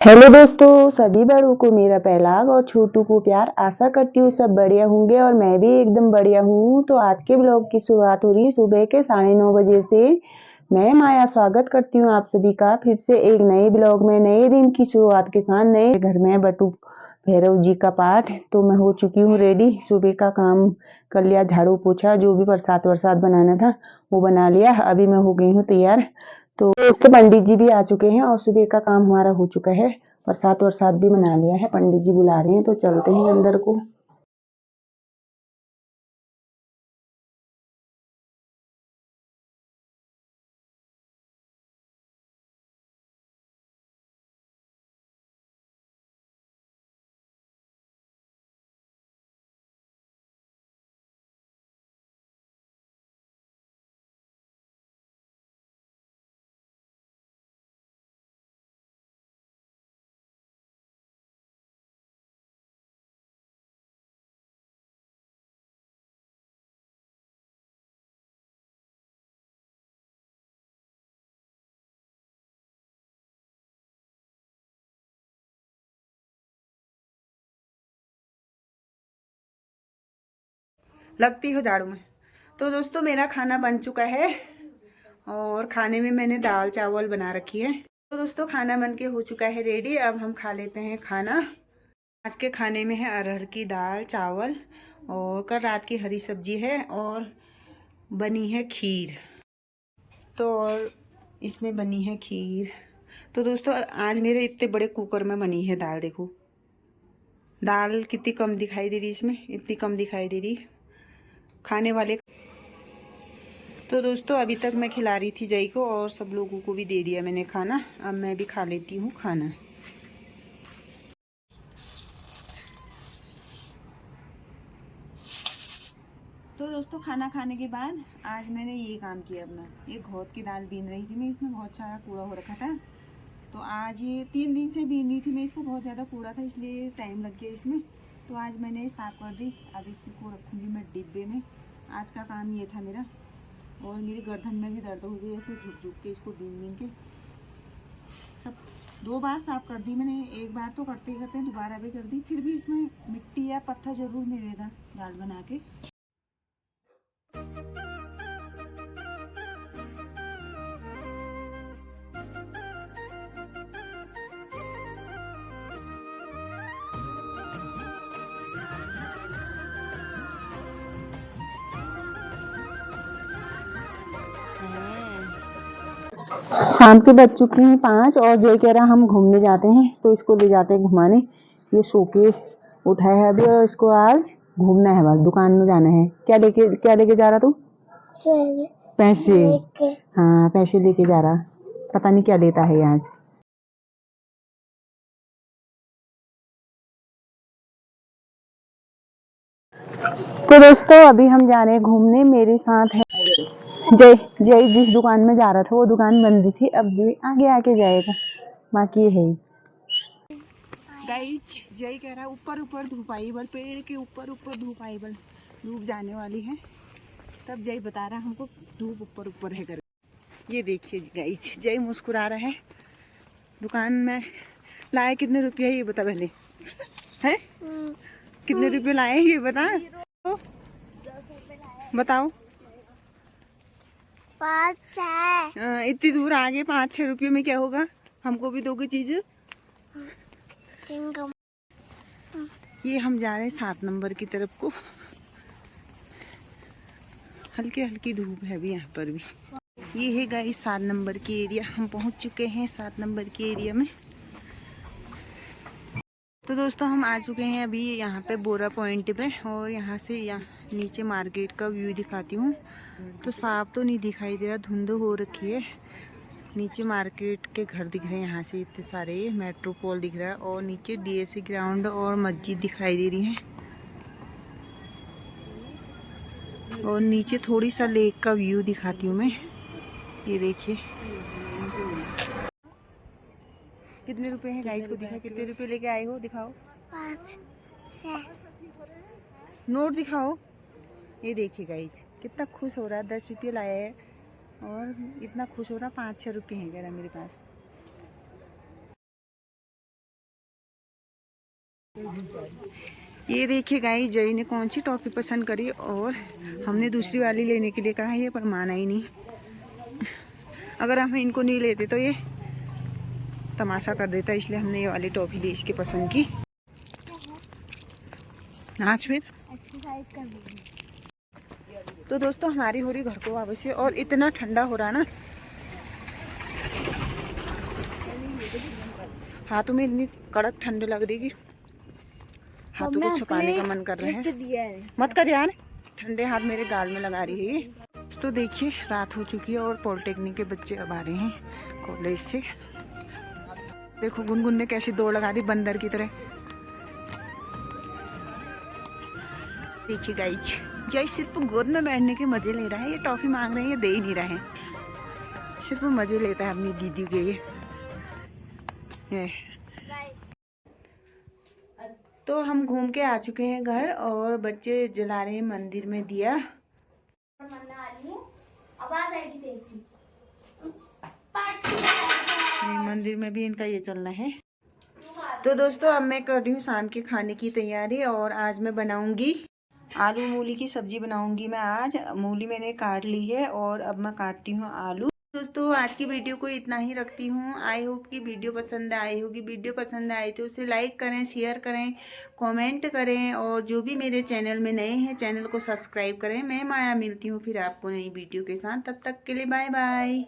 Hello दोस्तों, सभी बड़ों को मेरा पहलाग और छोटू को प्यार। आशा करती हूँ सब बढ़िया होंगे और मैं भी एकदम बढ़िया हूँ। तो आज के ब्लॉग की शुरुआत हो रही है सुबह के 9:30 बजे से। मैं माया स्वागत करती हूँ आप सभी का फिर से एक नए ब्लॉग में, नए दिन की शुरुआत के साथ। नए घर में बटू भैरव जी का पाठ। तो मैं हो चुकी हूँ रेडी, सुबह का काम कर लिया, झाड़ू पोछा, जो भी प्रसाद वरसाद बनाना था वो बना लिया। अभी मैं हो गई हूँ तैयार। तो पंडित जी भी आ चुके हैं और सुबह का काम हमारा हो चुका है। प्रसाद वरसाद भी बना लिया है, पंडित जी बुला रहे हैं तो चलते हैं अंदर को। लगती हो झाड़ू में। तो दोस्तों मेरा खाना बन चुका है और खाने में मैंने दाल चावल बना रखी है। तो दोस्तों खाना बन के हो चुका है रेडी। अब हम खा लेते हैं खाना। आज के खाने में है अरहर की दाल चावल और कल रात की हरी सब्जी है और बनी है खीर। तो और इसमें बनी है खीर। तो दोस्तों आज मेरे इतने बड़े कुकर में बनी है दाल। देखो दाल कितनी कम दिखाई दे रही, इसमें इतनी कम दिखाई दे रही खाने वाले। तो दोस्तों अभी तक मैं खिला रही थी जय को और सब लोगों को भी दे दिया मैंने खाना। अब मैं भी खा लेती हूँ खाना। तो दोस्तों खाना खाने के बाद आज मैंने ये काम किया अपना। ये घोट की दाल बीन रही थी मैं, इसमें बहुत सारा कूड़ा हो रखा था। तो आज ये 3 दिन से बीन रही थी मैं इसको, बहुत ज़्यादा कूड़ा था इसलिए टाइम लग गया इसमें। तो आज मैंने साफ कर दी। अब इसको रखूँगी मैं डिब्बे में। आज का काम ये था मेरा। और मेरी गर्दन में भी दर्द हो गई ऐसे झुक झुक के इसको बीन बीन के। सब 2 बार साफ कर दी मैंने। एक बार तो करते करते दोबारा भी कर दी, फिर भी इसमें मिट्टी या पत्थर जरूर मिलेगा दाल बना के। शाम के बज चुकी हैं 5 और जय कह रहा हम घूमने जाते हैं तो इसको ले जाते हैं घुमाने। ये सो के उठा है अभी और इसको आज घूमना है, बस दुकान में जाना है। क्या लेके जा रहा तू? पैसे। हाँ पैसे लेके जा रहा, पता नहीं क्या लेता है आज। तो दोस्तों अभी हम जा रहे हैं घूमने। मेरे साथ है जय। जय जिस दुकान में जा रहा था वो दुकान बंद थी, अब जय आगे आके जाएगा, बाकी है ही। गाइस जय कह रहा है ऊपर ऊपर धूप आई बल, पेड़ के ऊपर ऊपर धूप आई बल, धूप जाने वाली है। तब जय बता रहा है हमको धूप ऊपर ऊपर है कर। ये देखिए गाइस जय मुस्कुरा रहा है। दुकान में लाए कितने रुपये ये बता पहले है? कितने रुपए लाए ये बता। बताओ। 5-6। इतनी दूर आगे 5-6 रुपये में क्या होगा? हमको भी दोगे चीज। ये हम जा रहे हैं 7 नंबर की तरफ को। हल्की हल्की धूप है अभी यहाँ पर भी। ये है गाइस 7 नंबर की एरिया। हम पहुँच चुके हैं 7 नंबर के एरिया में। तो दोस्तों हम आ चुके हैं अभी यहाँ पे बोरा पॉइंट पे और यहाँ से यहाँ नीचे मार्केट का व्यू दिखाती हूँ। तो साफ तो नहीं दिखाई दे रहा, धुंध हो रखी है। नीचे मार्केट के घर दिख रहे हैं यहाँ से इतने सारे, मेट्रोपोल दिख रहा है और नीचे डीएससी ग्राउंड और मस्जिद दिखाई दे रही है। और नीचे थोड़ी सा लेक का व्यू दिखाती हूँ मैं। ये देखिए कितने रुपए हैं गाइस को दिखा। कितने रुपए लेके आए हो दिखाओ। 5-6 नोट दिखाओ। ये देखिए गाइस कितना खुश हो रहा है, 10 रुपये लाया है और इतना खुश हो रहा। 5-6 रुपये हैं कह रहा मेरे पास। ये देखिए गाइस, जय ने कौन सी टॉफी पसंद करी और हमने दूसरी वाली लेने के लिए कहा है, पर माना ही नहीं। अगर हम इनको नहीं लेते तो ये तमाशा कर देता, इसलिए हमने ये वाली टॉफी ली इसकी पसंद की। आज फिर एक्सरसाइज कर रही। तो दोस्तों हमारी हो रही घर को वापस से, और इतना ठंडा हो रहा ना, हाथों में इतनी कड़क ठंड लग रही कि हाथों को छुपाने का मन कर रहा है। मत कर यार, ठंडे हाथ मेरे गाल में लगा रही है ये। तो देखिए रात हो चुकी है और पॉलिटेक्निक के बच्चे अब आ रहे हैं कॉलेज से। देखो गुनगुन ने कैसी दौड़ लगा दी बंदर की तरह। देखिए गाइस, जय सिर्फ गोद में बैठने के मजे ले रहा है। ये टॉफी मांग रहे हैं, ये दे ही नहीं रहे हैं, सिर्फ मजे लेता है अपनी दीदी के ये। तो हम घूम के आ चुके हैं घर और बच्चे जला रहे हैं मंदिर में दिया। मंदिर में भी इनका ये चलना है। तो दोस्तों अब मैं कर रही हूँ शाम के खाने की तैयारी, और आज मैं बनाऊंगी आलू मूली की सब्जी बनाऊंगी। मैं आज मूली मैंने काट ली है और अब मैं काटती हूँ आलू। दोस्तों आज की वीडियो को इतना ही रखती हूँ। आई होप कि वीडियो पसंद आई होगी। वीडियो पसंद आई तो उसे लाइक करें, शेयर करें, कमेंट करें, और जो भी मेरे चैनल में नए हैं चैनल को सब्सक्राइब करें। मैं माया मिलती हूँ फिर आपको नई वीडियो के साथ। तब तक के लिए बाय बाय।